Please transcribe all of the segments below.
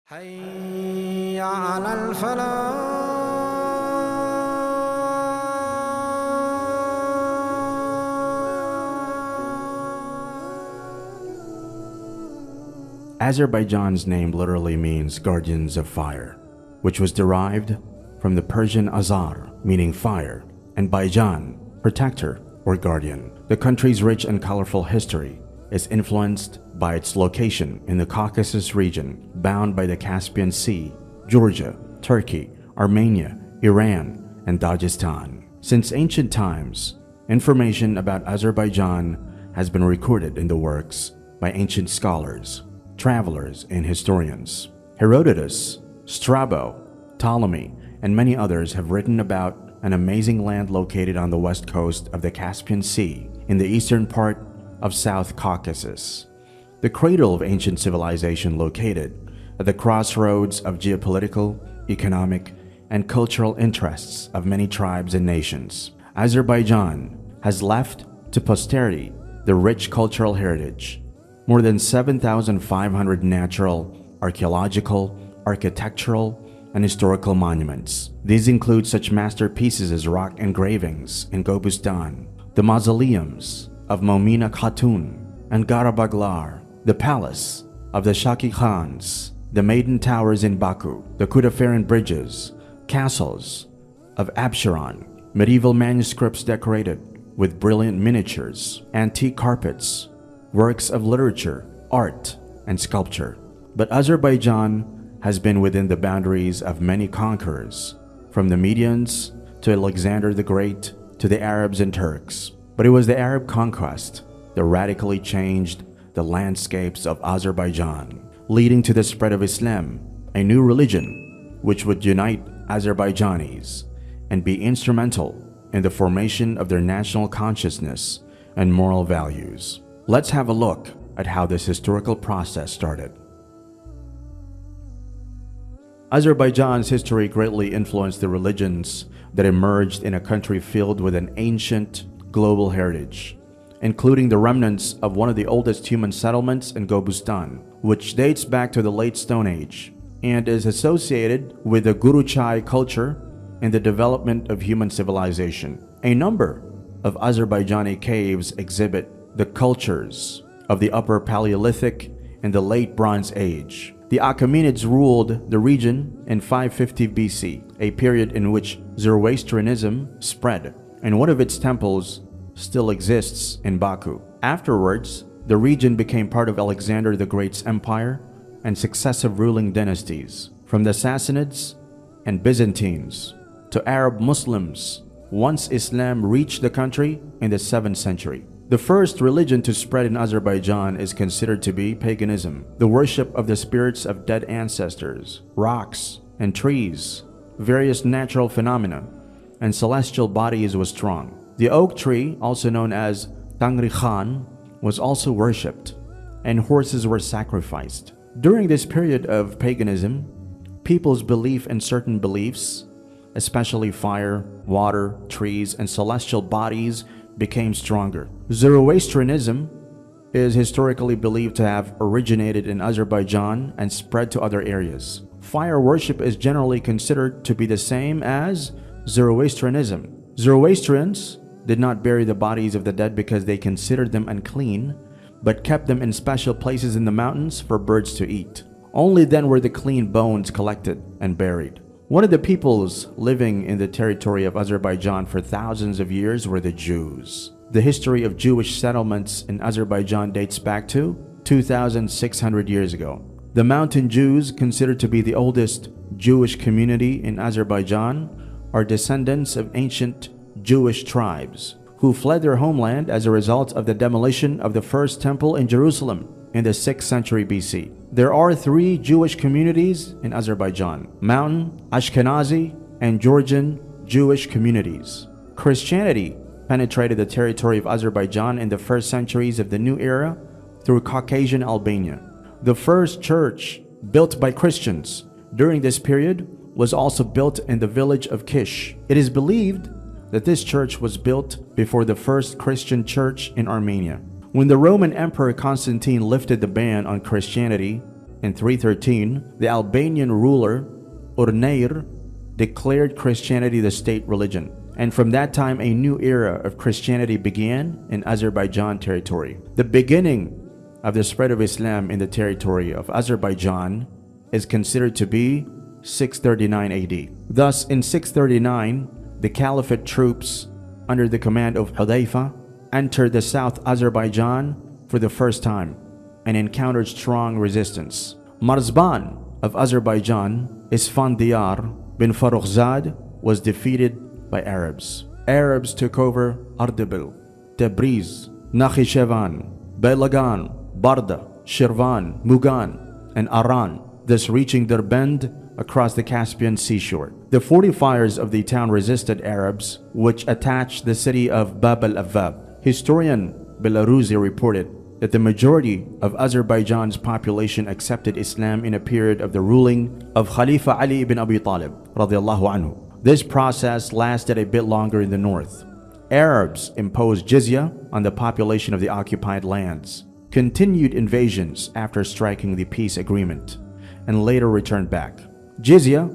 حي على الفلاح. Azerbaijan's name literally means guardians of fire, which was derived from the Persian Azar, meaning fire, and Baijan, protector or guardian. The country's rich and colorful history is influenced by its location in the Caucasus region, bound by the Caspian Sea, Georgia, Turkey, Armenia, Iran, and Dagestan. Since ancient times, information about Azerbaijan has been recorded in the works by ancient scholars, travelers, and historians. Herodotus, Strabo, Ptolemy, and many others have written about an amazing land located on the west coast of the Caspian Sea in the eastern part of South Caucasus, the cradle of ancient civilization located at the crossroads of geopolitical, economic, and cultural interests of many tribes and nations. Azerbaijan has left to posterity the rich cultural heritage, more than 7,500 natural, archaeological, architectural, and historical monuments. These include such masterpieces as rock engravings in Dagestan, the mausoleums of Momina Khatun and Garabaglar, the palace of the Shaki Khans, the Maiden Towers in Baku, the Kutaferin bridges, castles of Absheron, medieval manuscripts decorated with brilliant miniatures, antique carpets, works of literature, art, and sculpture. But Azerbaijan has been within the boundaries of many conquerors, from the Medians to Alexander the Great to the Arabs and Turks. But it was the Arab conquest that radically changed the landscapes of Azerbaijan, leading to the spread of Islam, a new religion which would unite Azerbaijanis and be instrumental in the formation of their national consciousness and moral values. Let's have a look at how this historical process started. Azerbaijan's history greatly influenced the religions that emerged in a country filled with an ancient global heritage, including the remnants of one of the oldest human settlements in Dagestan, which dates back to the late Stone Age and is associated with the Guruchai culture and the development of human civilization. A number of Azerbaijani caves exhibit the cultures of the Upper Paleolithic and the Late Bronze Age. The Achaemenids ruled the region in 550 BC, a period in which Zoroastrianism spread, and one of its temples still exists in Baku. Afterwards, the region became part of Alexander the Great's empire and successive ruling dynasties, from the Sassanids and Byzantines to Arab Muslims, once Islam reached the country in the 7th century. The first religion to spread in Azerbaijan is considered to be paganism. The worship of the spirits of dead ancestors, rocks and trees, various natural phenomena, and celestial bodies was strong. The oak tree, also known as Tangri Khan, was also worshipped, and horses were sacrificed. During this period of paganism, people's belief in certain beliefs, especially fire, water, trees, and celestial bodies, became stronger. Zoroastrianism is historically believed to have originated in Azerbaijan and spread to other areas. Fire worship is generally considered to be the same as Zoroastrianism. Zoroastrians did not bury the bodies of the dead because they considered them unclean, but kept them in special places in the mountains for birds to eat. Only then were the clean bones collected and buried. One of the peoples living in the territory of Azerbaijan for thousands of years were the Jews. The history of Jewish settlements in Azerbaijan dates back to 2,600 years ago. The Mountain Jews, considered to be the oldest Jewish community in Azerbaijan, are descendants of ancient Jewish tribes who fled their homeland as a result of the demolition of the first temple in Jerusalem in the 6th century BC. There are 3 Jewish communities in Azerbaijan: Mountain, Ashkenazi, and Georgian Jewish communities. Christianity penetrated the territory of Azerbaijan in the first centuries of the new era through Caucasian Albania. The first church built by Christians during this period was also built in the village of Kish. It is believed that this church was built before the first Christian church in Armenia. When the Roman Emperor Constantine lifted the ban on Christianity in 313, the Albanian ruler Urneir declared Christianity the state religion. And from that time, a new era of Christianity began in Azerbaijan territory. The beginning of the spread of Islam in the territory of Azerbaijan is considered to be 639 AD. Thus, in 639, the Caliphate troops under the command of Hudayfa entered the South Azerbaijan for the first time and encountered strong resistance. Marzban of Azerbaijan, Isfandiyar bin Farrukhzad, was defeated by Arabs. Arabs took over Ardabil, Tabriz, Nakhichevan, Bailagan, Barda, Shirvan, Mugan, and Aran, thus reaching Derbend across the Caspian seashore. The fortifiers of the town resisted Arabs, which attacked the city of Bab al-Avab. Historian Belarusi reported that the majority of Azerbaijan's population accepted Islam in a period of the ruling of Khalifa Ali ibn Abi Talib radiyallahu anhu. This process lasted a bit longer in the north. Arabs imposed jizya on the population of the occupied lands, continued invasions after striking the peace agreement, and later returned back. Jizya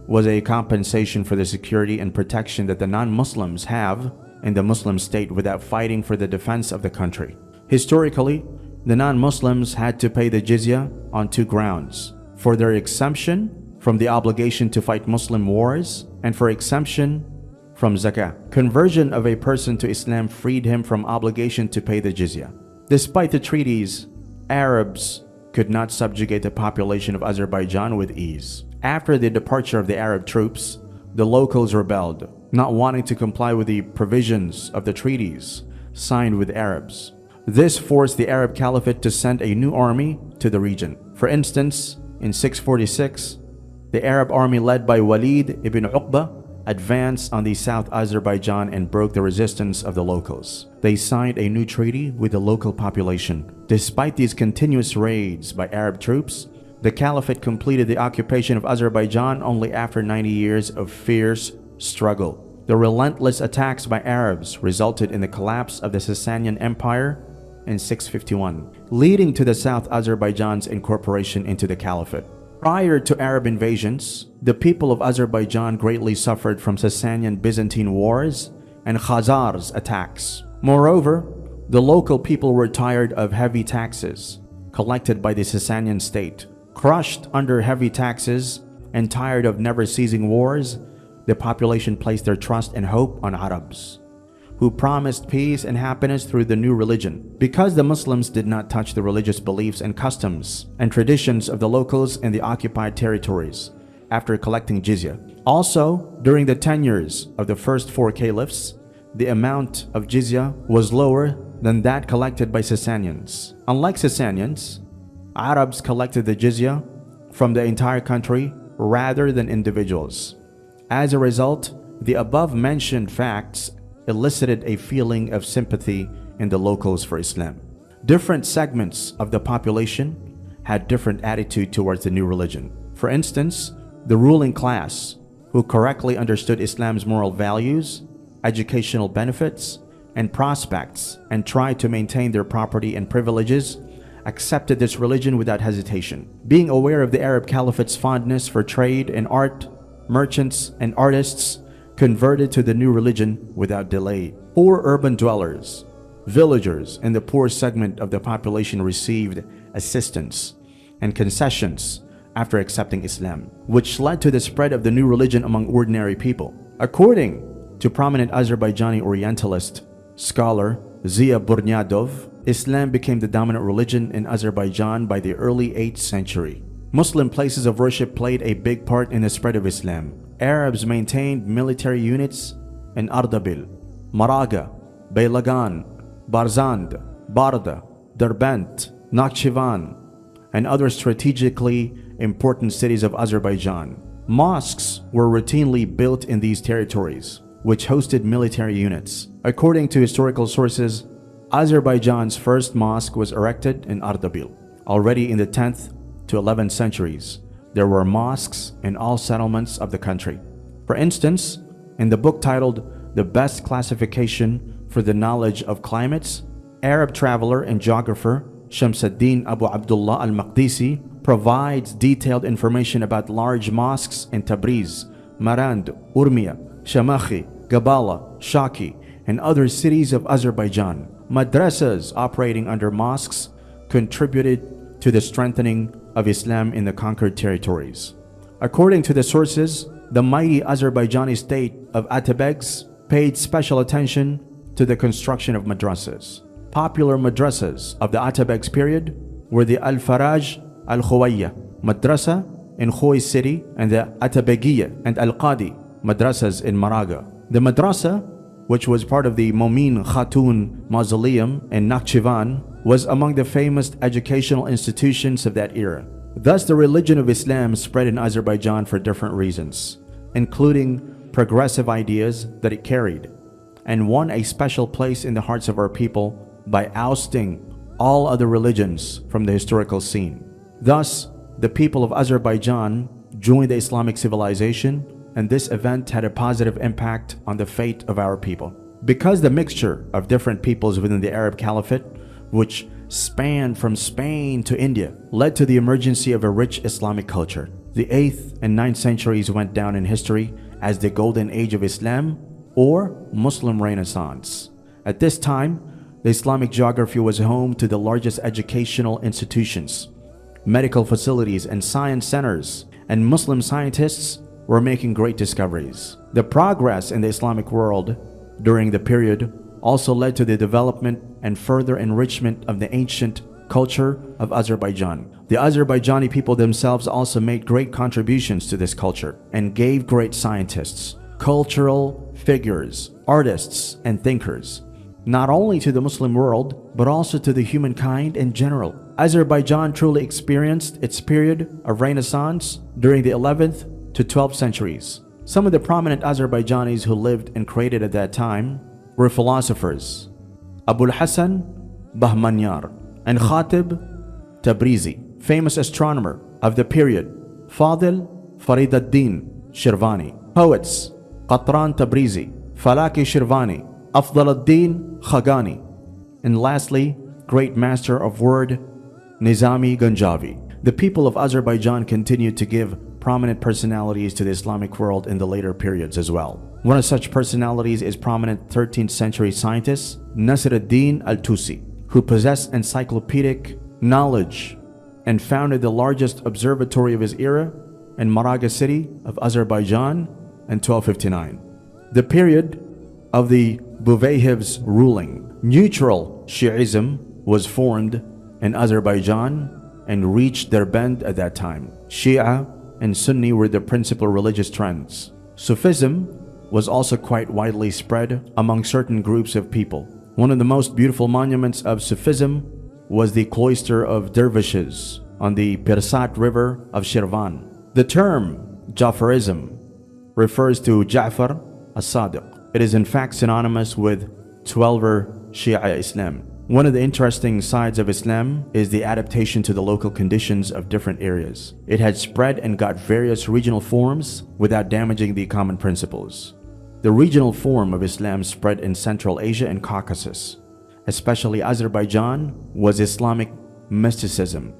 was a compensation for the security and protection that the non-Muslims have in the Muslim state without fighting for the defense of the country. Historically, the non-Muslims had to pay the jizya on two grounds: for their exemption from the obligation to fight Muslim wars, and for exemption from zakah. Conversion of a person to Islam freed him from obligation to pay the jizya. Despite the treaties, Arabs could not subjugate the population of Azerbaijan with ease. After the departure of the Arab troops, the locals rebelled, not wanting to comply with the provisions of the treaties signed with Arabs. This forced the Arab Caliphate to send a new army to the region. For instance, in 646, the Arab army led by Walid ibn Uqba advanced on the South Azerbaijan and broke the resistance of the locals. They signed a new treaty with the local population. Despite these continuous raids by Arab troops, the Caliphate completed the occupation of Azerbaijan only after 90 years of fierce struggle. The relentless attacks by Arabs resulted in the collapse of the Sasanian Empire in 651, leading to the South Azerbaijan's incorporation into the Caliphate. Prior to Arab invasions, the people of Azerbaijan greatly suffered from Sasanian Byzantine wars and Khazars' attacks. Moreover, the local people were tired of heavy taxes collected by the Sasanian state. Crushed under heavy taxes and tired of never-ceasing wars, the population placed their trust and hope on Arabs, who promised peace and happiness through the new religion. Because the Muslims did not touch the religious beliefs and customs and traditions of the locals in the occupied territories after collecting jizya. Also, during the tenures of the first four caliphs, the amount of jizya was lower than that collected by Sasanians. Unlike Sasanians, Arabs collected the jizya from the entire country rather than individuals. As a result, the above-mentioned facts elicited a feeling of sympathy in the locals for Islam. Different segments of the population had different attitude towards the new religion. For instance, the ruling class, who correctly understood Islam's moral values, educational benefits, and prospects, and tried to maintain their property and privileges, accepted this religion without hesitation. Being aware of the Arab Caliphate's fondness for trade and art, merchants and artists converted to the new religion without delay. Poor urban dwellers, villagers, and the poor segment of the population received assistance and concessions after accepting Islam, which led to the spread of the new religion among ordinary people. According to prominent Azerbaijani Orientalist scholar Zia Burnyadov, Islam became the dominant religion in Azerbaijan by the early 8th century. Muslim places of worship played a big part in the spread of Islam. Arabs maintained military units in Ardabil, Maraga, Bailagan, Barzand, Barda, Derbent, Nakhchivan, and other strategically important cities of Azerbaijan. Mosques were routinely built in these territories, which hosted military units. According to historical sources, Azerbaijan's first mosque was erected in Ardabil. Already in the 10th to 11th centuries, there were mosques in all settlements of the country. For instance, in the book titled The Best Classification for the Knowledge of Climates, Arab traveler and geographer Shamsuddin Abu Abdullah al-Maqdisi provides detailed information about large mosques in Tabriz, Marand, Urmia, Shamakhi, Gabala, Shaki, and other cities of Azerbaijan. Madrasas operating under mosques contributed to the strengthening of Islam in the conquered territories. According to the sources, the mighty Azerbaijani state of Atabegs paid special attention to the construction of madrasas. Popular madrasas of the Atabegs period were the Al-Faraj Al-Khuwayya Madrasa in Khoy city and the Atabegiyya and Al-Qadi madrasas in Maraga. The madrasa, which was part of the Momin Khatun Mausoleum in Nakhchivan, was among the famous educational institutions of that era. Thus, the religion of Islam spread in Azerbaijan for different reasons, including progressive ideas that it carried, and won a special place in the hearts of our people by ousting all other religions from the historical scene. Thus, the people of Azerbaijan joined the Islamic civilization, and this event had a positive impact on the fate of our people. Because the mixture of different peoples within the Arab Caliphate, which spanned from Spain to India, led to the emergence of a rich Islamic culture. The 8th and 9th centuries went down in history as the golden age of Islam or Muslim Renaissance. At this time, the Islamic geography was home to the largest educational institutions, medical facilities, and science centers, and Muslim scientists were making great discoveries. The progress in the Islamic world during the period also led to the development and further enrichment of the ancient culture of Azerbaijan. The Azerbaijani people themselves also made great contributions to this culture and gave great scientists, cultural figures, artists, and thinkers, not only to the Muslim world, but also to the humankind in general. Azerbaijan truly experienced its period of Renaissance during the 11th to 12th centuries. Some of the prominent Azerbaijanis who lived and created at that time were philosophers Abul Hassan Bahmanyar and Khatib Tabrizi, famous astronomer of the period Fadil Fariduddin Shirvani, poets Qatran Tabrizi, Falaki Shirvani, Afdaluddin Khagani, and lastly, great master of word Nizami Ganjavi. The people of Azerbaijan continued to give prominent personalities to the Islamic world in the later periods as well. One of such personalities is prominent 13th century scientist Nasruddin al-Tusi, who possessed encyclopedic knowledge and founded the largest observatory of his era in Maraga city of Azerbaijan in 1259. The period of the Buvayhiv's ruling, neutral Shi'ism was formed in Azerbaijan and reached their bend at that time. Shia and Sunni were the principal religious trends. Sufism was also quite widely spread among certain groups of people. One of the most beautiful monuments of Sufism was the cloister of dervishes on the Pirsat river of Shirvan. The term Jafarism refers to Ja'far as-Sadiq. It is in fact synonymous with Twelver Shia Islam. One of the interesting sides of Islam is the adaptation to the local conditions of different areas. It had spread and got various regional forms without damaging the common principles. The regional form of Islam spread in Central Asia and Caucasus. Especially Azerbaijan was Islamic mysticism,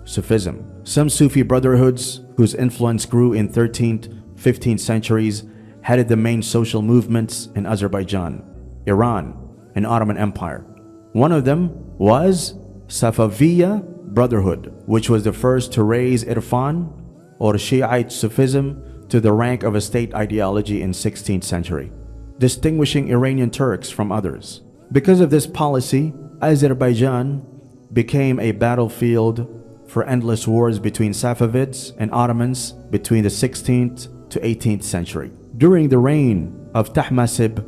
Sufism. Some Sufi brotherhoods whose influence grew in 13th, 15th centuries headed the main social movements in Azerbaijan, Iran, and Ottoman Empire. One of them was Safaviya Brotherhood, which was the first to raise Irfan or Shiite Sufism to the rank of a state ideology in 16th century, distinguishing Iranian Turks from others. Because of this policy, Azerbaijan became a battlefield for endless wars between Safavids and Ottomans between the 16th to 18th century. During the reign of Tahmasib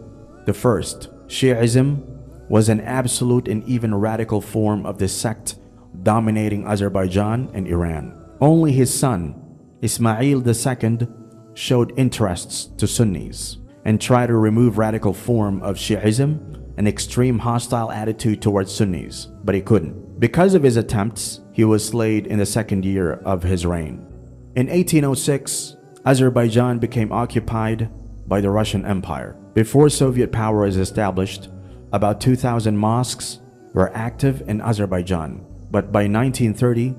I, Shi'ism was an absolute and even radical form of the sect dominating Azerbaijan and Iran. Only his son, Ismail II, showed interests to Sunnis and tried to remove radical form of Shi'ism and extreme hostile attitude towards Sunnis, but he couldn't. Because of his attempts, he was slayed in the second year of his reign. In 1806, Azerbaijan became occupied by the Russian Empire. Before Soviet power was established, about 2,000 mosques were active in Azerbaijan, but by 1930,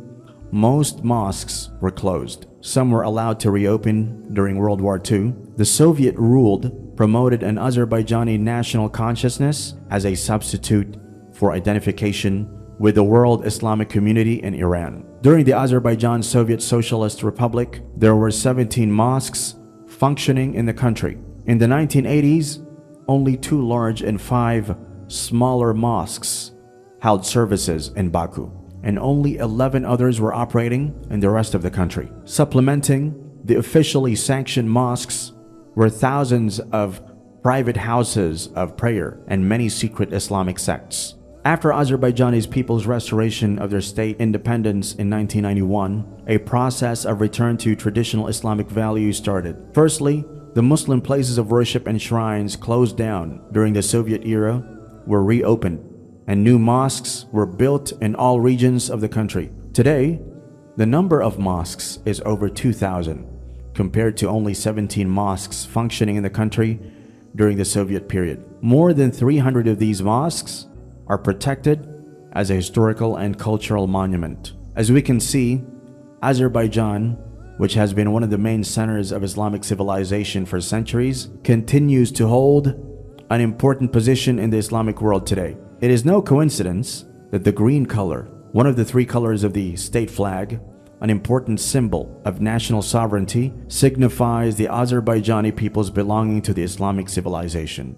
most mosques were closed. Some were allowed to reopen during World War II. The Soviet-ruled promoted an Azerbaijani national consciousness as a substitute for identification with the world Islamic community in Iran. During the Azerbaijan Soviet Socialist Republic, there were 17 mosques functioning in the country. In the 1980s, only 2 large and 5 smaller mosques held services in Baku, and only 11 others were operating in the rest of the country. Supplementing the officially sanctioned mosques were thousands of private houses of prayer and many secret Islamic sects. After Azerbaijani's people's restoration of their state independence in 1991, a process of return to traditional Islamic values started. Firstly, the Muslim places of worship and shrines closed down during the Soviet era were reopened, and new mosques were built in all regions of the country. Today, the number of mosques is over 2,000, compared to only 17 mosques functioning in the country during the Soviet period. More than 300 of these mosques are protected as a historical and cultural monument. As we can see, Azerbaijan, which has been one of the main centers of Islamic civilization for centuries, continues to hold an important position in the Islamic world today. It is no coincidence that the green color, one of the 3 colors of the state flag, an important symbol of national sovereignty, signifies the Azerbaijani people's belonging to the Islamic civilization.